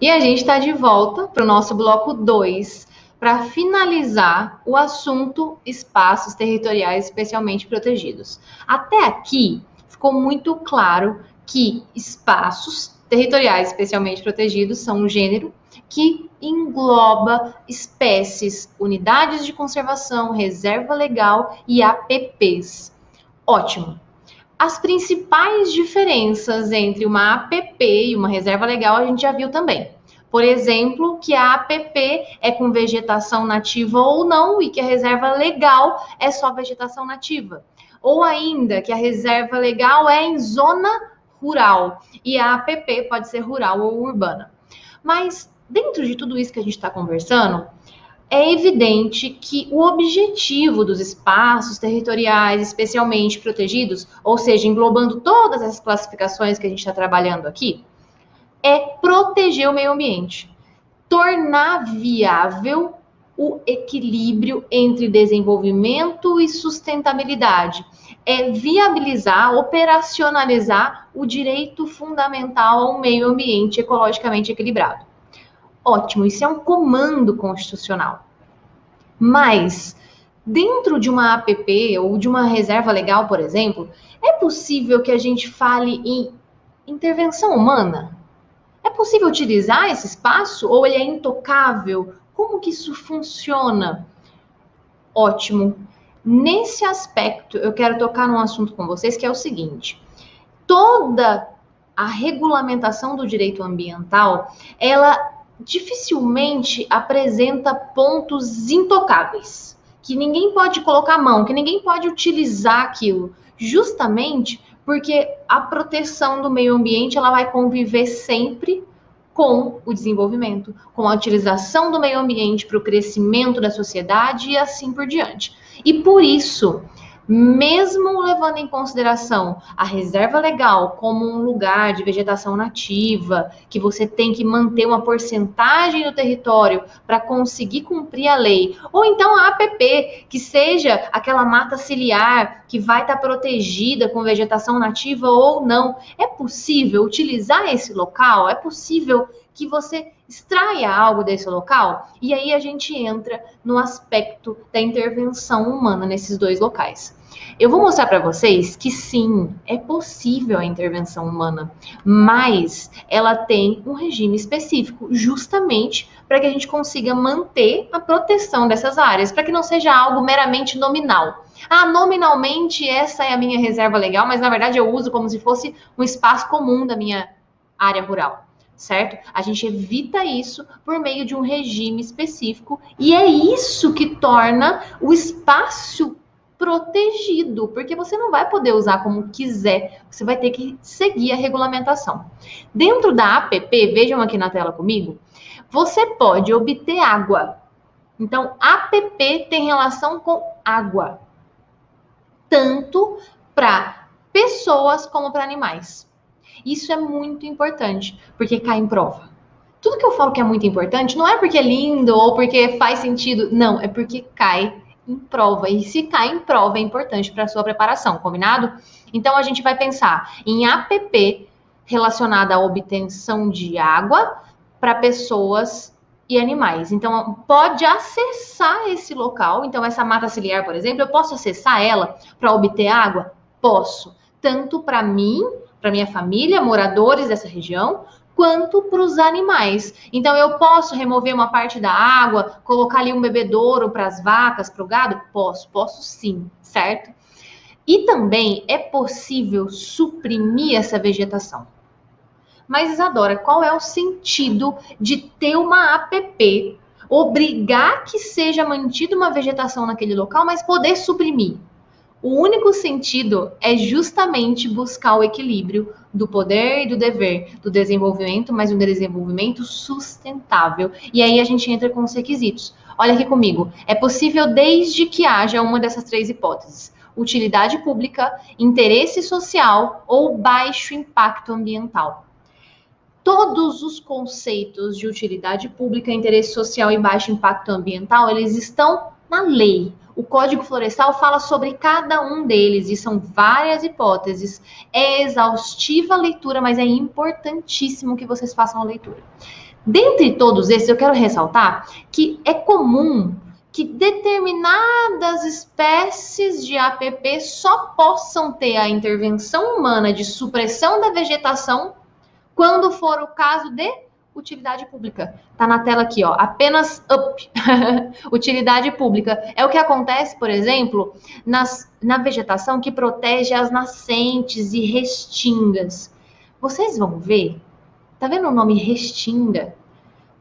E a gente está de volta para o nosso bloco 2, para finalizar o assunto espaços territoriais especialmente protegidos. Até aqui ficou muito claro que espaços territoriais especialmente protegidos são um gênero que engloba espécies, unidades de conservação, reserva legal e APPs. Ótimo! As principais diferenças entre uma APP e uma reserva legal a gente já viu também. Por exemplo, que a APP é com vegetação nativa ou não e que a reserva legal é só vegetação nativa. Ou ainda que a reserva legal é em zona rural e a APP pode ser rural ou urbana. Mas dentro de tudo isso que a gente está conversando, é evidente que o objetivo dos espaços territoriais especialmente protegidos, ou seja, englobando todas essas classificações que a gente está trabalhando aqui, é proteger o meio ambiente, tornar viável o equilíbrio entre desenvolvimento e sustentabilidade, é viabilizar, operacionalizar o direito fundamental ao meio ambiente ecologicamente equilibrado. Ótimo, isso é um comando constitucional. Mas, dentro de uma APP ou de uma reserva legal, por exemplo, é possível que a gente fale em intervenção humana? É possível utilizar esse espaço ou ele é intocável? Como que isso funciona? Ótimo. Nesse aspecto, eu quero tocar num assunto com vocês que é o seguinte: toda a regulamentação do direito ambiental, ela dificilmente apresenta pontos intocáveis, que ninguém pode colocar a mão, que ninguém pode utilizar aquilo, justamente porque a proteção do meio ambiente ela vai conviver sempre com o desenvolvimento, com a utilização do meio ambiente para o crescimento da sociedade e assim por diante. E por isso, mesmo levando em consideração a reserva legal como um lugar de vegetação nativa, que você tem que manter uma porcentagem do território para conseguir cumprir a lei, ou então a APP, que seja aquela mata ciliar que vai estar protegida com vegetação nativa ou não, é possível utilizar esse local? É possível que você extraia algo desse local? E aí a gente entra no aspecto da intervenção humana nesses dois locais. Eu vou mostrar para vocês que sim, é possível a intervenção humana, mas ela tem um regime específico, justamente para que a gente consiga manter a proteção dessas áreas, para que não seja algo meramente nominal. Ah, nominalmente essa é a minha reserva legal, mas na verdade eu uso como se fosse um espaço comum da minha área rural. Certo? A gente evita isso por meio de um regime específico e é isso que torna o espaço protegido, porque você não vai poder usar como quiser, você vai ter que seguir a regulamentação. Dentro da APP, vejam aqui na tela comigo, você pode obter água. Então, APP tem relação com água, tanto para pessoas como para animais. Isso é muito importante, porque cai em prova. Tudo que eu falo que é muito importante não é porque é lindo ou porque faz sentido, não, é porque cai em prova. E se cai em prova é importante para a sua preparação, combinado? Então a gente vai pensar em APP relacionada à obtenção de água para pessoas e animais. Então pode acessar esse local. Então essa mata ciliar, por exemplo, eu posso acessar ela para obter água? Posso. Tanto para mim, para minha família, moradores dessa região, quanto para os animais. Então, eu posso remover uma parte da água, colocar ali um bebedouro para as vacas, para o gado? Posso sim, certo? E também é possível suprimir essa vegetação. Mas, Isadora, qual é o sentido de ter uma APP, obrigar que seja mantida uma vegetação naquele local, mas poder suprimir? O único sentido é justamente buscar o equilíbrio do poder e do dever, do desenvolvimento, mas um desenvolvimento sustentável. E aí a gente entra com os requisitos. Olha aqui comigo. É possível desde que haja uma dessas três hipóteses: utilidade pública, interesse social ou baixo impacto ambiental. Todos os conceitos de utilidade pública, interesse social e baixo impacto ambiental, eles estão na lei. O Código Florestal fala sobre cada um deles e são várias hipóteses. É exaustiva a leitura, mas é importantíssimo que vocês façam a leitura. Dentre todos esses, eu quero ressaltar que é comum que determinadas espécies de APP só possam ter a intervenção humana de supressão da vegetação quando for o caso de utilidade pública. Tá na tela aqui, ó, apenas up. Utilidade pública. É o que acontece, por exemplo, na vegetação que protege as nascentes e restingas. Vocês vão ver, tá vendo o nome restinga?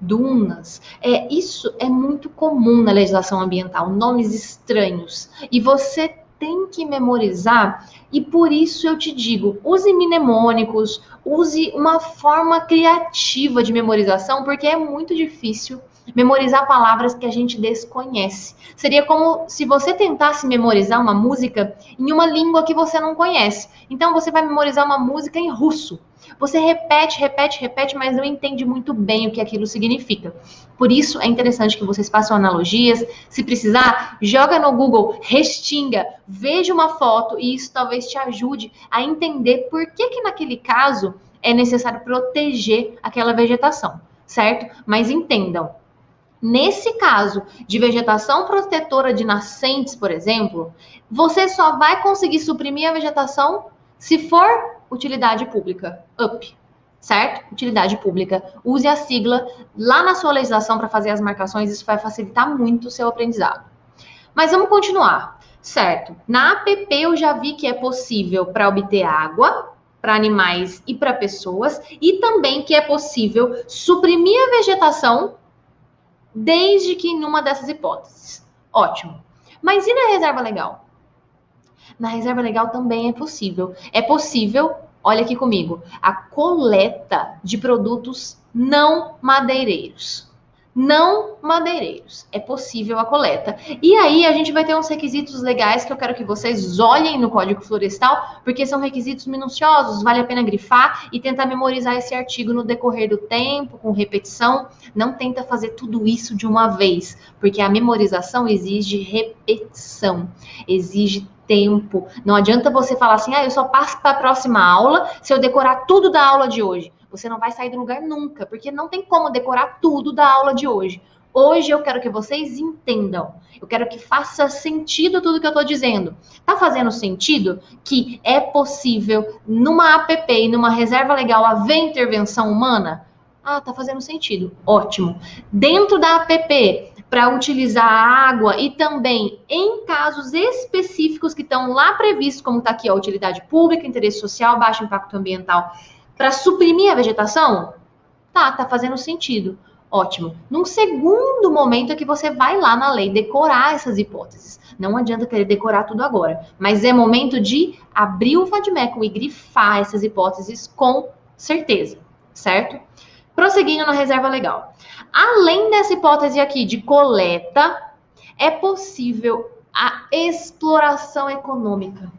Dunas. Isso é muito comum na legislação ambiental, nomes estranhos. E você tem que memorizar, e por isso eu te digo, use mnemônicos, use uma forma criativa de memorização, porque é muito difícil memorizar palavras que a gente desconhece. Seria como se você tentasse memorizar uma música em uma língua que você não conhece. Então você vai memorizar uma música em russo. Você repete, mas não entende muito bem o que aquilo significa. Por isso, é interessante que vocês façam analogias. Se precisar, joga no Google, restinga, veja uma foto e isso talvez te ajude a entender por que naquele caso é necessário proteger aquela vegetação, certo? Mas entendam, nesse caso de vegetação protetora de nascentes, por exemplo, você só vai conseguir suprimir a vegetação se for utilidade pública, UP, certo? Utilidade pública. Use a sigla lá na sua legislação para fazer as marcações, isso vai facilitar muito o seu aprendizado. Mas vamos continuar, certo? Na APP eu já vi que é possível para obter água, para animais e para pessoas, e também que é possível suprimir a vegetação desde que em uma dessas hipóteses. Ótimo. Mas e na reserva legal? Na reserva legal também é possível. É possível, olha aqui comigo, a coleta de produtos não madeireiros. Não madeireiros. É possível a coleta. E aí a gente vai ter uns requisitos legais que eu quero que vocês olhem no Código Florestal, porque são requisitos minuciosos, vale a pena grifar e tentar memorizar esse artigo no decorrer do tempo, com repetição. Não tenta fazer tudo isso de uma vez, porque a memorização exige repetição, exige tempo. Não adianta você falar assim, eu só passo para a próxima aula se eu decorar tudo da aula de hoje. Você não vai sair do lugar nunca, porque não tem como decorar tudo da aula de hoje. Hoje eu quero que vocês entendam. Eu quero que faça sentido tudo que eu estou dizendo. Tá fazendo sentido que é possível, numa APP e numa reserva legal, haver intervenção humana? Tá fazendo sentido. Ótimo. Dentro da APP, para utilizar a água e também em casos específicos que estão lá previstos, como está aqui a utilidade pública, interesse social, baixo impacto ambiental, para suprimir a vegetação? Tá fazendo sentido. Ótimo. Num segundo momento é que você vai lá na lei decorar essas hipóteses. Não adianta querer decorar tudo agora, mas é momento de abrir o vade-mecum e grifar essas hipóteses com certeza, certo? Prosseguindo na reserva legal. Além dessa hipótese aqui de coleta, é possível a exploração econômica.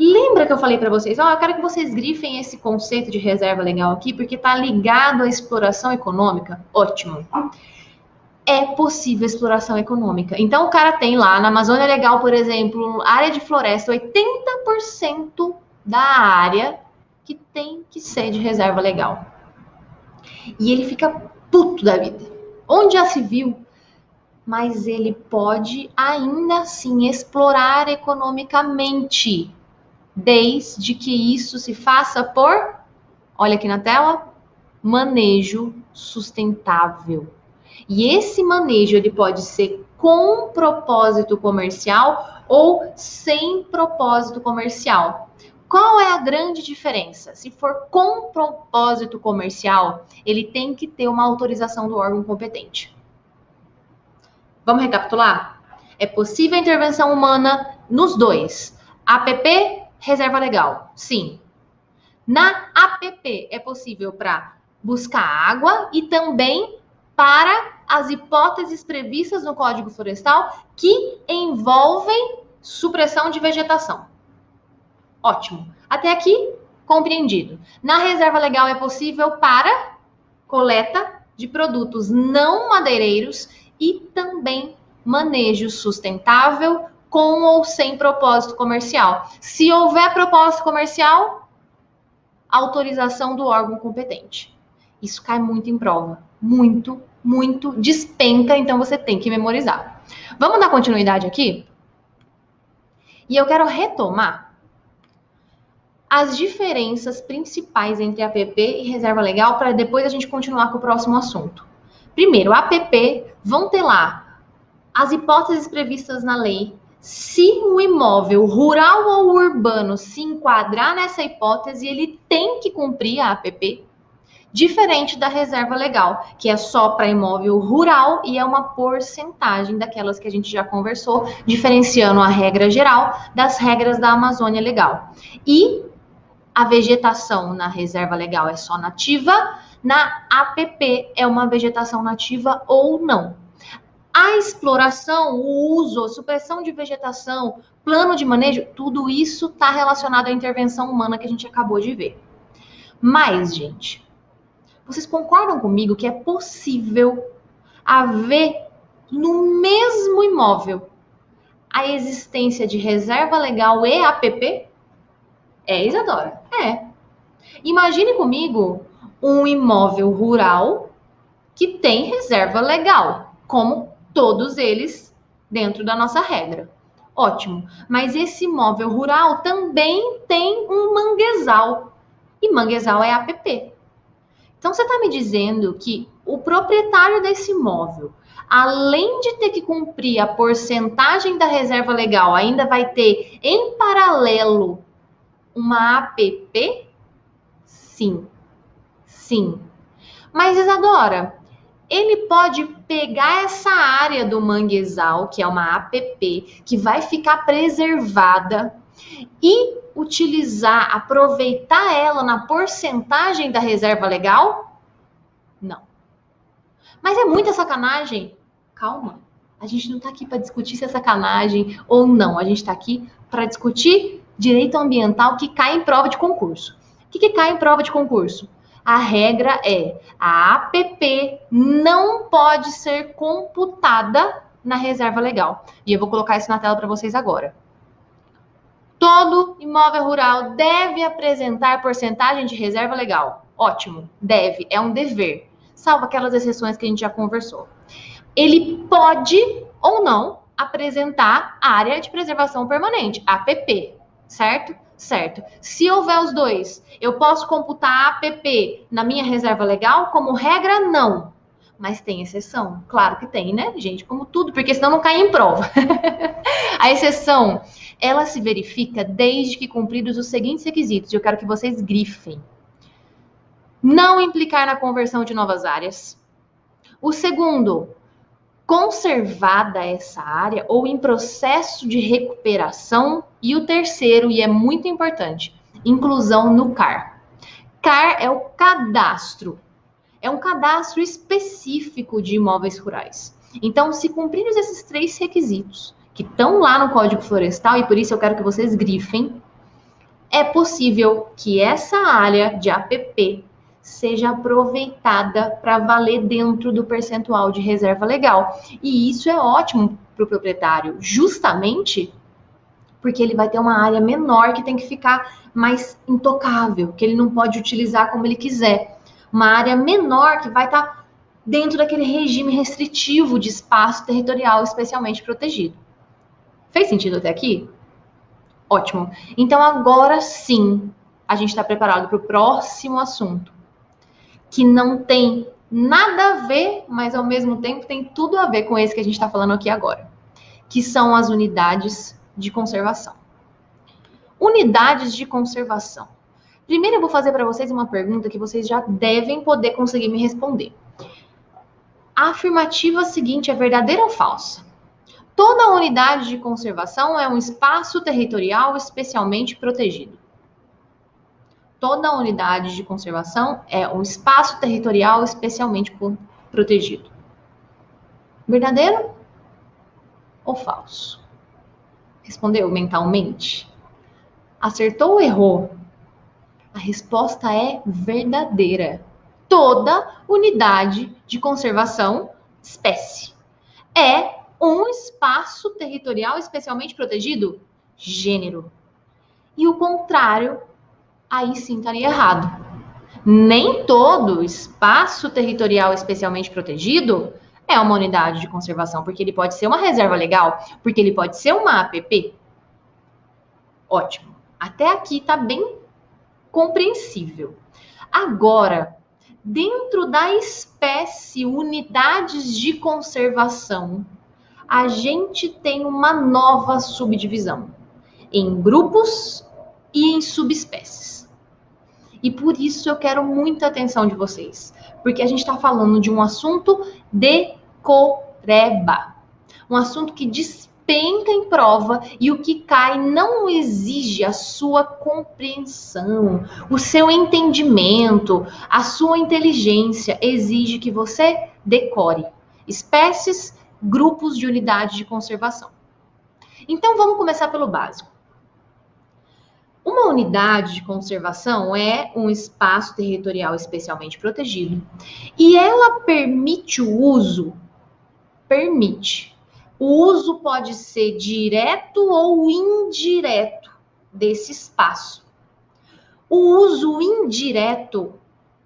Lembra que eu falei para vocês, eu quero que vocês grifem esse conceito de reserva legal aqui, porque está ligado à exploração econômica? Ótimo. É possível exploração econômica. Então, o cara tem lá na Amazônia Legal, por exemplo, área de floresta, 80% da área que tem que ser de reserva legal. E ele fica puto da vida. Onde já se viu? Mas ele pode ainda assim explorar economicamente, desde que isso se faça por, olha aqui na tela, manejo sustentável. E esse manejo ele pode ser com propósito comercial ou sem propósito comercial. Qual é a grande diferença? Se for com propósito comercial, ele tem que ter uma autorização do órgão competente. Vamos recapitular? É possível a intervenção humana nos dois. APP, reserva legal. Sim. Na APP é possível para buscar água e também para as hipóteses previstas no Código Florestal que envolvem supressão de vegetação. Ótimo. Até aqui, compreendido. Na reserva legal é possível para coleta de produtos não madeireiros e também manejo sustentável com ou sem propósito comercial. Se houver propósito comercial, autorização do órgão competente. Isso cai muito em prova. Muito, muito despenca, então você tem que memorizar. Vamos dar continuidade aqui? E eu quero retomar as diferenças principais entre APP e reserva legal para depois a gente continuar com o próximo assunto. Primeiro, APP vão ter lá as hipóteses previstas na lei. Se o imóvel rural ou urbano se enquadrar nessa hipótese, ele tem que cumprir a APP. Diferente da reserva legal, que é só para imóvel rural e é uma porcentagem daquelas que a gente já conversou, diferenciando a regra geral das regras da Amazônia Legal. E a vegetação na reserva legal é só nativa, na APP é uma vegetação nativa ou não. A exploração, o uso, a supressão de vegetação, plano de manejo, tudo isso está relacionado à intervenção humana que a gente acabou de ver. Mas, gente, vocês concordam comigo que é possível haver no mesmo imóvel a existência de reserva legal e APP? É, Isadora? É. Imagine comigo um imóvel rural que tem reserva legal, como todos eles dentro da nossa regra. Ótimo. Mas esse imóvel rural também tem um manguezal. E manguezal é APP. Então, você está me dizendo que o proprietário desse imóvel, além de ter que cumprir a porcentagem da reserva legal, ainda vai ter, em paralelo, uma APP? Sim. Sim. Mas, Isadora, ele pode pegar essa área do manguezal, que é uma APP, que vai ficar preservada, e utilizar, aproveitar ela na porcentagem da reserva legal? Não. Mas é muita sacanagem. Calma. A gente não está aqui para discutir se é sacanagem ou não. A gente está aqui para discutir direito ambiental que cai em prova de concurso. O que cai em prova de concurso? A regra é a APP não pode ser computada na reserva legal. E eu vou colocar isso na tela para vocês agora. Todo imóvel rural deve apresentar porcentagem de reserva legal. Ótimo, deve, é um dever, salvo aquelas exceções que a gente já conversou. Ele pode ou não apresentar área de preservação permanente, APP, certo? Certo. Se houver os dois, eu posso computar a APP na minha reserva legal? Como regra, não. Mas tem exceção? Claro que tem, né, gente? Como tudo, porque senão não cai em prova. A exceção, ela se verifica desde que cumpridos os seguintes requisitos. Eu quero que vocês grifem. Não implicar na conversão de novas áreas. O segundo, conservada essa área ou em processo de recuperação. E o terceiro, e é muito importante, inclusão no CAR. CAR é o cadastro. É um cadastro específico de imóveis rurais. Então, se cumprirmos esses três requisitos, que estão lá no Código Florestal, e por isso eu quero que vocês grifem, é possível que essa área de APP seja aproveitada para valer dentro do percentual de reserva legal. E isso é ótimo para o proprietário, justamente porque ele vai ter uma área menor que tem que ficar mais intocável, que ele não pode utilizar como ele quiser. Uma área menor que vai estar dentro daquele regime restritivo de espaço territorial especialmente protegido. Fez sentido até aqui? Ótimo. Então, agora sim, a gente está preparado para o próximo assunto, que não tem nada a ver, mas ao mesmo tempo tem tudo a ver com esse que a gente está falando aqui agora, que são as unidades de conservação. Unidades de conservação. Primeiro eu vou fazer para vocês uma pergunta que vocês já devem poder conseguir me responder. A afirmativa seguinte é verdadeira ou falsa? Toda unidade de conservação é um espaço territorial especialmente protegido. Toda unidade de conservação é um espaço territorial especialmente protegido. Verdadeiro ou falso? Respondeu mentalmente? Acertou ou errou? A resposta é verdadeira. Toda unidade de conservação, espécie, é um espaço territorial especialmente protegido? Gênero. E o contrário, aí sim estaria errado. Nem todo espaço territorial especialmente protegido é uma unidade de conservação, porque ele pode ser uma reserva legal, porque ele pode ser uma APP. Ótimo. Até aqui está bem compreensível. Agora, dentro da espécie unidades de conservação, a gente tem uma nova subdivisão em grupos e em subespécies. E por isso eu quero muita atenção de vocês, porque a gente está falando de um assunto decoreba, um assunto que despenca em prova e o que cai não exige a sua compreensão, o seu entendimento, a sua inteligência, exige que você decore espécies, grupos de unidade de conservação. Então vamos começar pelo básico. Uma unidade de conservação é um espaço territorial especialmente protegido e ela permite o uso, o uso pode ser direto ou indireto desse espaço. O uso indireto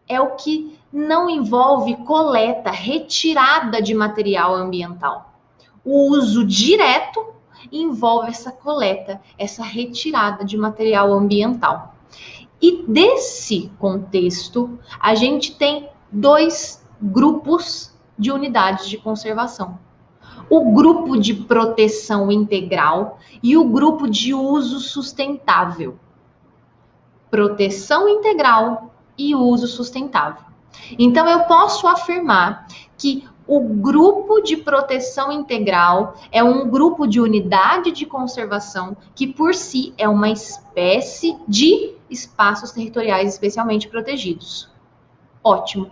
é o que não envolve coleta, retirada de material ambiental. O uso direto envolve essa coleta, essa retirada de material ambiental. E desse contexto, a gente tem dois grupos de unidades de conservação. O grupo de proteção integral e o grupo de uso sustentável. Proteção integral e uso sustentável. Então, eu posso afirmar que o grupo de proteção integral é um grupo de unidade de conservação que, por si, é uma espécie de espaços territoriais especialmente protegidos. Ótimo.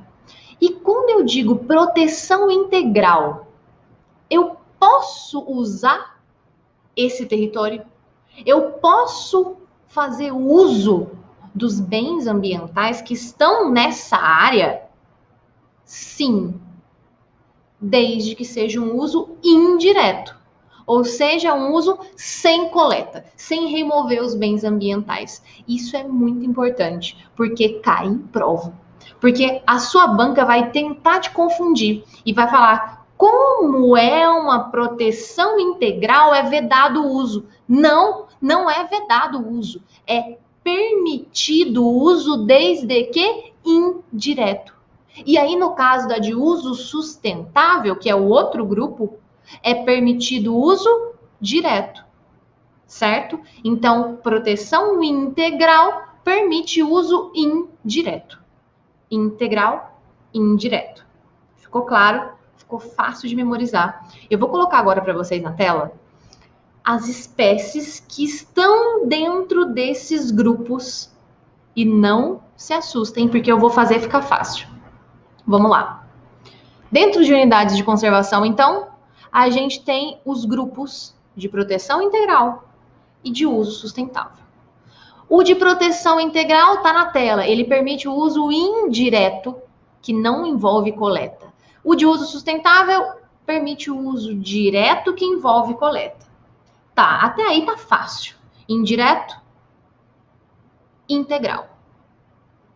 E quando eu digo proteção integral, eu posso usar esse território? Eu posso fazer uso dos bens ambientais que estão nessa área? Sim, desde que seja um uso indireto, ou seja, um uso sem coleta, sem remover os bens ambientais. Isso é muito importante, porque cai em prova. Porque a sua banca vai tentar te confundir e vai falar: como é uma proteção integral, é vedado o uso. Não, não é vedado o uso. É permitido o uso desde que indireto. E aí, no caso da de uso sustentável, que é o outro grupo, é permitido o uso direto, certo? Então, proteção integral permite uso indireto. Integral, indireto. Ficou claro? Ficou fácil de memorizar. Eu vou colocar agora para vocês na tela as espécies que estão dentro desses grupos e não se assustem, porque eu vou fazer ficar fácil. Vamos lá. Dentro de unidades de conservação, então, a gente tem os grupos de proteção integral e de uso sustentável. O de proteção integral está na tela. Ele permite o uso indireto, que não envolve coleta. O de uso sustentável permite o uso direto, que envolve coleta. Tá, até aí tá fácil. Indireto, integral.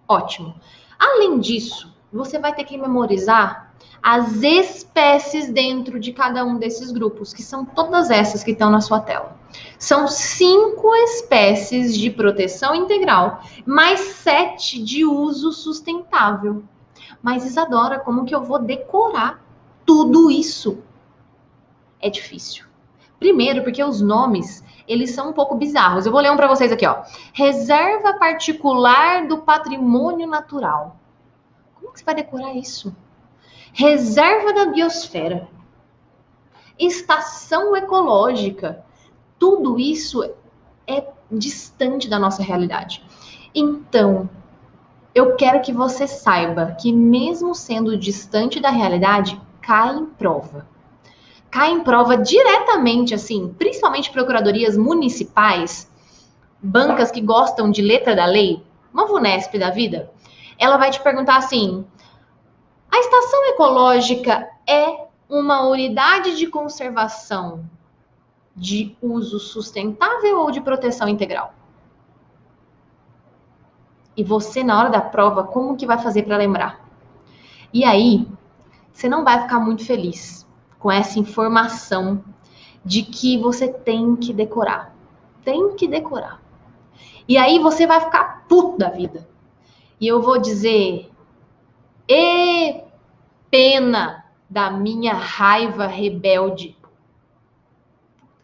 Ótimo. Além disso, você vai ter que memorizar as espécies dentro de cada um desses grupos, que são todas essas que estão na sua tela. São 5 espécies de proteção integral, mais 7 de uso sustentável. Mas, Isadora, como que eu vou decorar tudo isso? É difícil. Primeiro, porque os nomes, eles são um pouco bizarros. Eu vou ler um para vocês aqui, ó. Reserva particular do patrimônio natural. Como que você vai decorar isso? Reserva da biosfera. Estação ecológica. Tudo isso é distante da nossa realidade. Então, eu quero que você saiba que mesmo sendo distante da realidade, cai em prova. Cai em prova diretamente, assim, principalmente procuradorias municipais, bancas que gostam de letra da lei, uma VUNESP da vida, ela vai te perguntar assim: a estação ecológica é uma unidade de conservação de uso sustentável ou de proteção integral? E você, na hora da prova, como que vai fazer para lembrar? E aí, você não vai ficar muito feliz com essa informação de que você tem que decorar. Tem que decorar. E aí você vai ficar puto da vida. E eu vou dizer, e pena da minha raiva rebelde.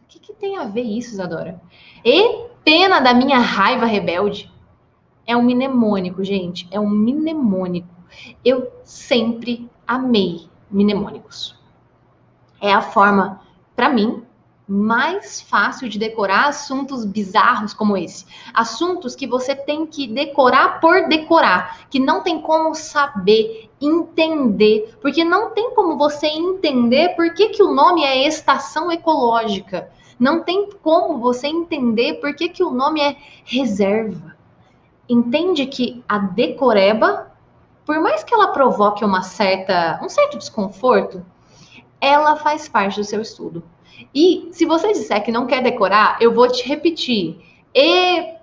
O que tem a ver isso, Isadora? E pena da minha raiva rebelde. É um mnemônico, gente. É um mnemônico. Eu sempre amei mnemônicos. É a forma, para mim, mais fácil de decorar assuntos bizarros como esse. Assuntos que você tem que decorar por decorar, que não tem como saber, entender, porque não tem como você entender por que o nome é estação ecológica. Não tem como você entender por que o nome é reserva. Entende que a decoreba, por mais que ela provoque um certo desconforto, ela faz parte do seu estudo. E se você disser que não quer decorar, eu vou te repetir. E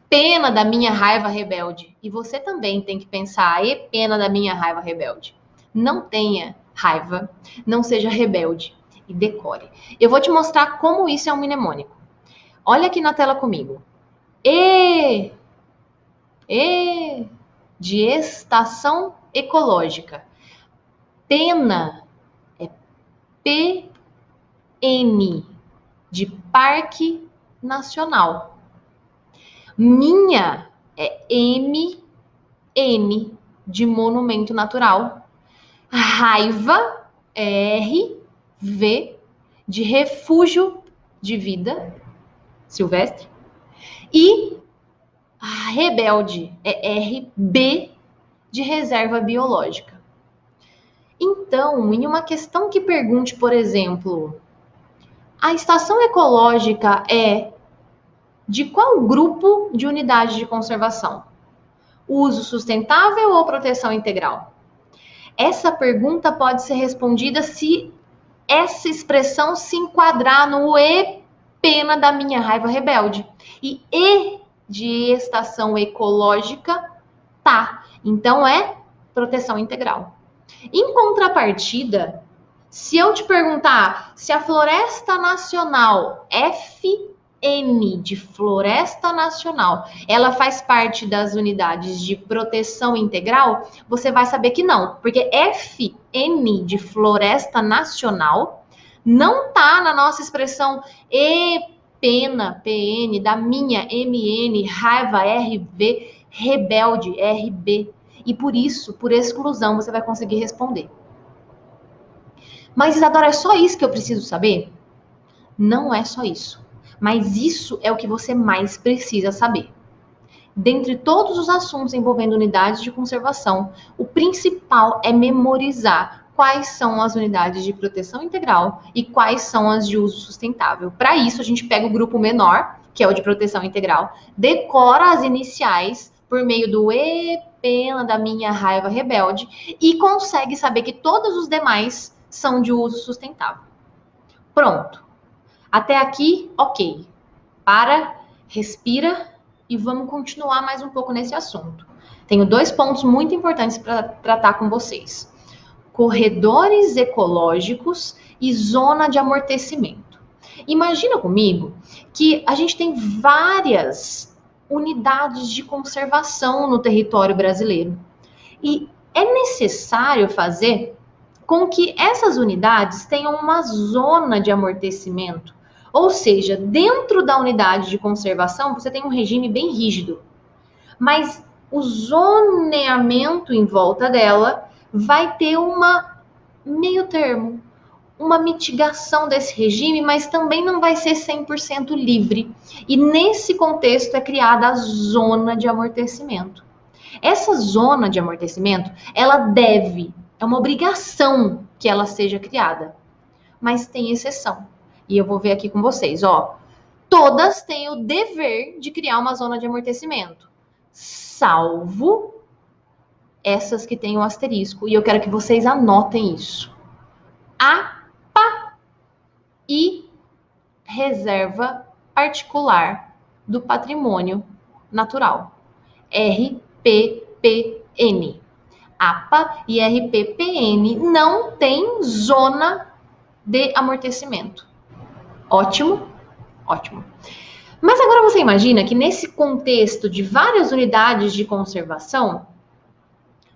pena da minha raiva rebelde. E você também tem que pensar, e pena da minha raiva rebelde. Não tenha raiva, não seja rebelde e decore. Eu vou te mostrar como isso é um mnemônico. Olha aqui na tela comigo. E de estação ecológica. Pena é PN de Parque Nacional. Minha é MN de Monumento Natural. Raiva é RV de Refúgio de Vida Silvestre. E rebelde é RB de Reserva Biológica. Então, em uma questão que pergunte, por exemplo, a estação ecológica é de qual grupo de unidade de conservação? Uso sustentável ou proteção integral? Essa pergunta pode ser respondida se essa expressão se enquadrar no E pena da minha raiva rebelde. E de estação ecológica, tá. Então é proteção integral. Em contrapartida, se eu te perguntar se a Floresta Nacional FN de Floresta Nacional, ela faz parte das unidades de proteção integral, você vai saber que não, porque FN de Floresta Nacional não tá na nossa expressão e pena, PN, da minha MN, raiva, RV, rebelde, RB. E por isso, por exclusão, você vai conseguir responder. Mas, Isadora, é só isso que eu preciso saber? Não é só isso. Mas isso é o que você mais precisa saber. Dentre todos os assuntos envolvendo unidades de conservação, o principal é memorizar quais são as unidades de proteção integral e quais são as de uso sustentável. Para isso, a gente pega o grupo menor, que é o de proteção integral, decora as iniciais por meio do E, pena da minha raiva rebelde e consegue saber que todos os demais são de uso sustentável. Pronto. Até aqui, ok. Para, respira e vamos continuar mais um pouco nesse assunto. Tenho 2 pontos muito importantes para tratar com vocês: corredores ecológicos e zona de amortecimento. Imagina comigo que a gente tem várias unidades de conservação no território brasileiro e é necessário fazer com que essas unidades tenham uma zona de amortecimento. Ou seja, dentro da unidade de conservação, você tem um regime bem rígido, mas o zoneamento em volta dela vai ter uma meio termo, uma mitigação desse regime, mas também não vai ser 100% livre. E nesse contexto é criada a zona de amortecimento. Essa zona de amortecimento, é uma obrigação que ela seja criada, mas tem exceção. E eu vou ver aqui com vocês, ó. Todas têm o dever de criar uma zona de amortecimento, salvo essas que têm o asterisco. E eu quero que vocês anotem isso. APA e Reserva Particular do Patrimônio Natural. RP. IRPPN. APA e IRPPN não tem zona de amortecimento. Ótimo, ótimo. Mas agora você imagina que nesse contexto de várias unidades de conservação,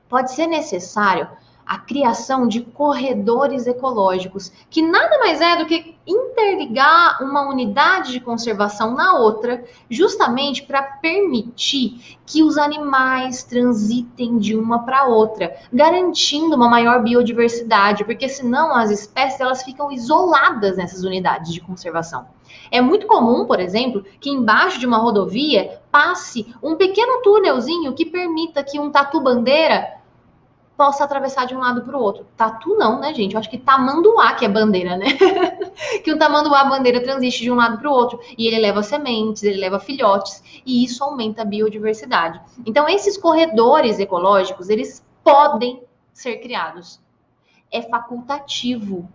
pode ser necessário a criação de corredores ecológicos, que nada mais é do que interligar uma unidade de conservação na outra, justamente para permitir que os animais transitem de uma para outra, garantindo uma maior biodiversidade, porque senão as espécies elas ficam isoladas nessas unidades de conservação. É muito comum, por exemplo, que embaixo de uma rodovia passe um pequeno túnelzinho que permita que um tatu-bandeira possa atravessar de um lado para o outro. Tatu não, né, gente? Eu acho que tamanduá que é bandeira, né? Que o tamanduá bandeira transite de um lado para o outro. E ele leva sementes, ele leva filhotes. E isso aumenta a biodiversidade. Então, esses corredores ecológicos, eles podem ser criados. É facultativo,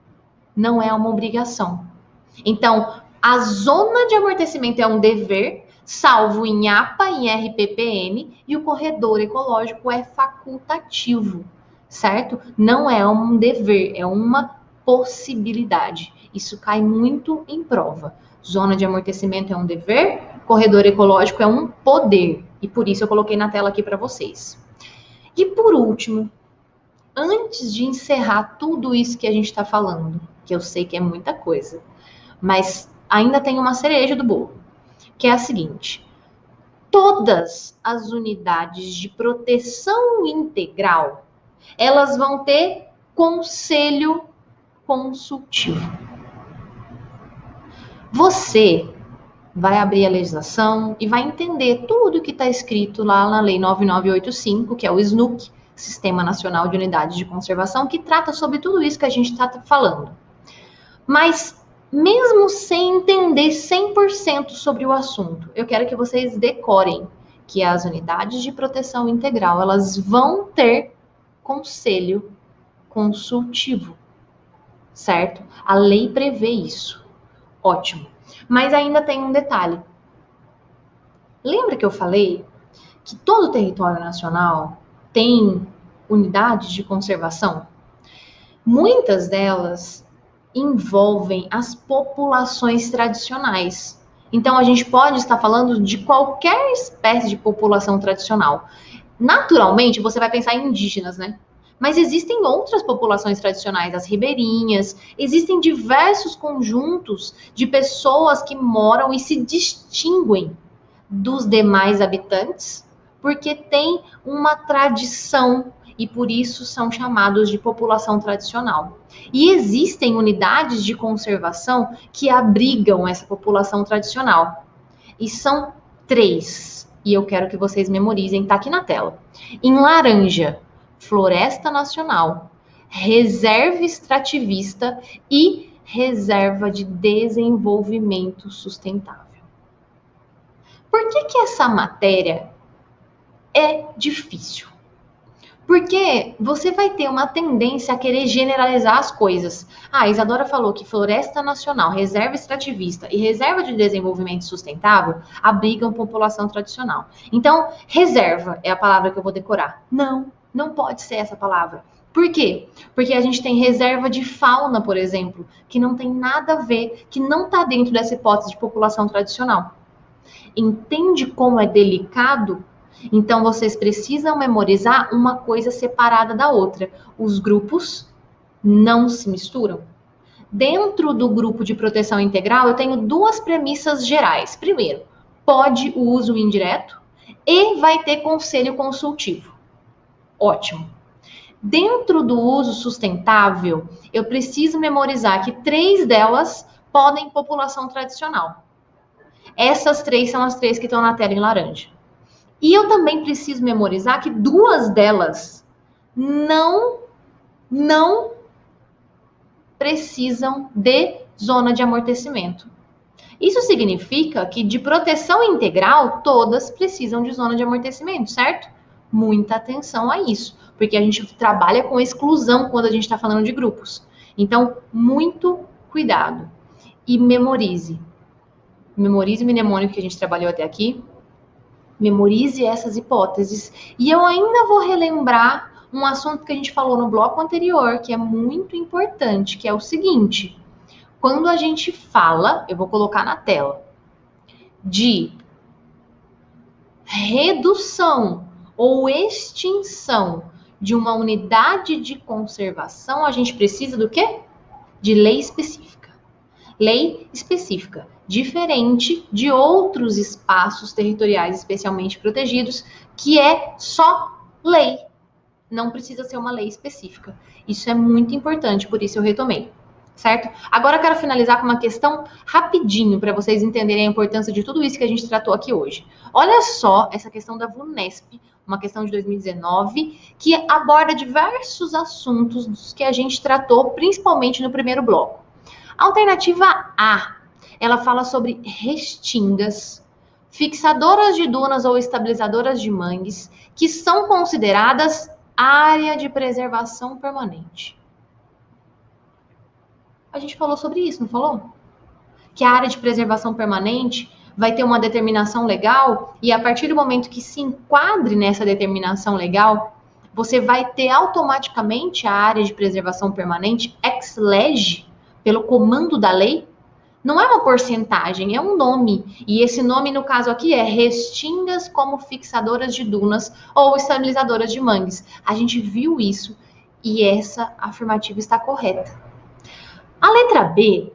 não é uma obrigação. Então, a zona de amortecimento é um dever, salvo em APA e RPPN, e o corredor ecológico é facultativo, certo? Não é um dever, é uma possibilidade. Isso cai muito em prova. Zona de amortecimento é um dever, corredor ecológico é um poder. E por isso eu coloquei na tela aqui para vocês. E por último, antes de encerrar tudo isso que a gente está falando, que eu sei que é muita coisa, mas ainda tem uma cereja do bolo, que é a seguinte: todas as unidades de proteção integral, elas vão ter conselho consultivo. Você vai abrir a legislação e vai entender tudo que está escrito lá na Lei 9985, que é o SNUC, Sistema Nacional de Unidades de Conservação, que trata sobre tudo isso que a gente está falando. Mas mesmo sem entender 100% sobre o assunto, eu quero que vocês decorem que as unidades de proteção integral, elas vão ter conselho consultivo, certo? A lei prevê isso. Ótimo. Mas ainda tem um detalhe. Lembra que eu falei que todo o território nacional tem unidades de conservação? Muitas delas envolvem as populações tradicionais. Então, a gente pode estar falando de qualquer espécie de população tradicional. Naturalmente, você vai pensar em indígenas, né? Mas existem outras populações tradicionais, as ribeirinhas, existem diversos conjuntos de pessoas que moram e se distinguem dos demais habitantes, porque tem uma tradição e por isso são chamados de população tradicional. E existem unidades de conservação que abrigam essa população tradicional. E são 3. E eu quero que vocês memorizem, tá aqui na tela. Em laranja, Floresta Nacional, Reserva Extrativista e Reserva de Desenvolvimento Sustentável. Por que essa matéria é difícil? Porque você vai ter uma tendência a querer generalizar as coisas. A Isadora falou que Floresta Nacional, Reserva Extrativista e Reserva de Desenvolvimento Sustentável abrigam população tradicional. Então, reserva é a palavra que eu vou decorar. Não pode ser essa palavra. Por quê? Porque a gente tem reserva de fauna, por exemplo, que não tem nada a ver, que não está dentro dessa hipótese de população tradicional. Entende como é delicado? Então, vocês precisam memorizar uma coisa separada da outra. Os grupos não se misturam. Dentro do grupo de proteção integral, eu tenho 2 premissas gerais. Primeiro, pode o uso indireto e vai ter conselho consultivo. Ótimo. Dentro do uso sustentável, eu preciso memorizar que 3 delas podem população tradicional. Essas 3 são as 3 que estão na tela em laranja. E eu também preciso memorizar que 2 delas não precisam de zona de amortecimento. Isso significa que de proteção integral, todas precisam de zona de amortecimento, certo? Muita atenção a isso, porque a gente trabalha com exclusão quando a gente está falando de grupos. Então, muito cuidado. E memorize. Memorize o mnemônico que a gente trabalhou até aqui. Memorize essas hipóteses. E eu ainda vou relembrar um assunto que a gente falou no bloco anterior, que é muito importante, que é o seguinte: quando a gente fala, eu vou colocar na tela, de redução ou extinção de uma unidade de conservação, a gente precisa do quê? De lei específica. Lei específica, diferente de outros espaços territoriais especialmente protegidos, que é só lei. Não precisa ser uma lei específica. Isso é muito importante, por isso eu retomei. Certo? Agora eu quero finalizar com uma questão rapidinho para vocês entenderem a importância de tudo isso que a gente tratou aqui hoje. Olha só essa questão da VUNESP, uma questão de 2019, que aborda diversos assuntos dos que a gente tratou, principalmente no primeiro bloco. A alternativa A, ela fala sobre restingas, fixadoras de dunas ou estabilizadoras de mangues, que são consideradas área de preservação permanente. A gente falou sobre isso, não falou? Que a área de preservação permanente vai ter uma determinação legal e a partir do momento que se enquadre nessa determinação legal, você vai ter automaticamente a área de preservação permanente ex lege, pelo comando da lei. Não é uma porcentagem, é um nome. E esse nome, no caso aqui, é restingas como fixadoras de dunas ou estabilizadoras de mangues. A gente viu isso e essa afirmativa está correta. A letra B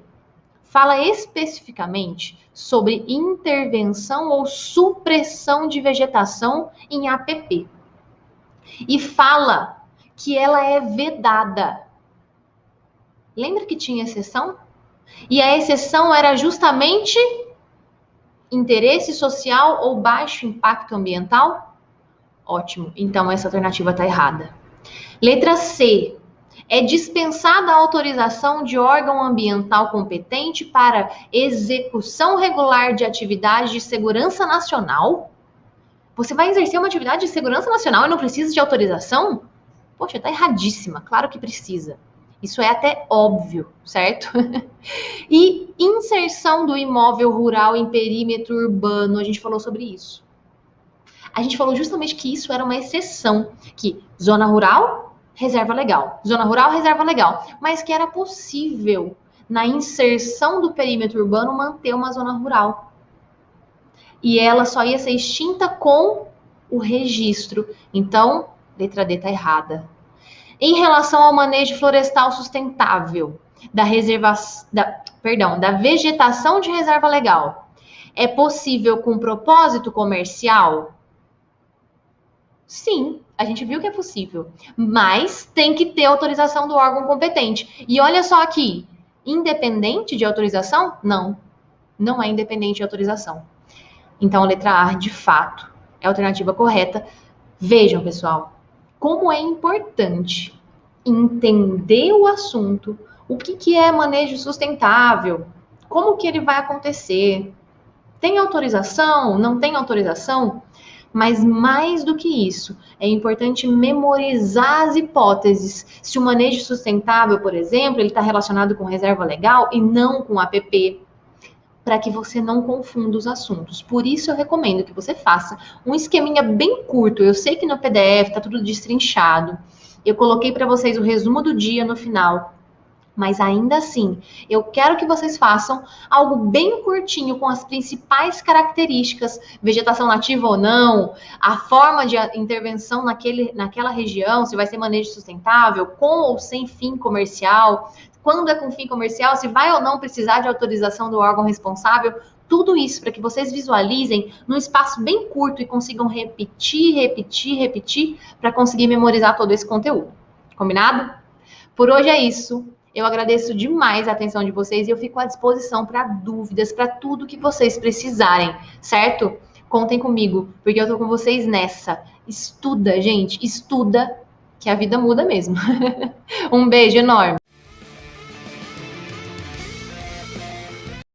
fala especificamente sobre intervenção ou supressão de vegetação em APP. E fala que ela é vedada. Lembra que tinha exceção? E a exceção era justamente interesse social ou baixo impacto ambiental? Ótimo, então essa alternativa está errada. Letra C. É dispensada a autorização de órgão ambiental competente para execução regular de atividade de segurança nacional? Você vai exercer uma atividade de segurança nacional e não precisa de autorização? Poxa, tá erradíssima. Claro que precisa. Isso é até óbvio, certo? E inserção do imóvel rural em perímetro urbano, a gente falou sobre isso. A gente falou justamente que isso era uma exceção, que zona rural, reserva legal. Zona rural, reserva legal. Mas que era possível, na inserção do perímetro urbano, manter uma zona rural. E ela só ia ser extinta com o registro. Então, letra D está errada. Em relação ao manejo florestal sustentável, da vegetação de reserva legal, é possível com propósito comercial? Sim, a gente viu que é possível, mas tem que ter autorização do órgão competente. E olha só aqui, independente de autorização? Não, não é independente de autorização. Então, a letra A, de fato, é a alternativa correta. Vejam, pessoal, como é importante entender o assunto, o que é manejo sustentável, como que ele vai acontecer, tem autorização, não tem autorização, mas mais do que isso, é importante memorizar as hipóteses. Se o manejo sustentável, por exemplo, ele está relacionado com reserva legal e não com APP, para que você não confunda os assuntos. Por isso eu recomendo que você faça um esqueminha bem curto. Eu sei que no PDF está tudo destrinchado. Eu coloquei para vocês o resumo do dia no final. Mas ainda assim, eu quero que vocês façam algo bem curtinho com as principais características, vegetação nativa ou não, a forma de intervenção naquela região, se vai ser manejo sustentável, com ou sem fim comercial, quando é com fim comercial, se vai ou não precisar de autorização do órgão responsável, tudo isso para que vocês visualizem num espaço bem curto e consigam repetir, para conseguir memorizar todo esse conteúdo. Combinado? Por hoje é isso. Eu agradeço demais a atenção de vocês e eu fico à disposição para dúvidas, para tudo que vocês precisarem, certo? Contem comigo, porque eu tô com vocês nessa. Estuda, gente, estuda, que a vida muda mesmo. Um beijo enorme.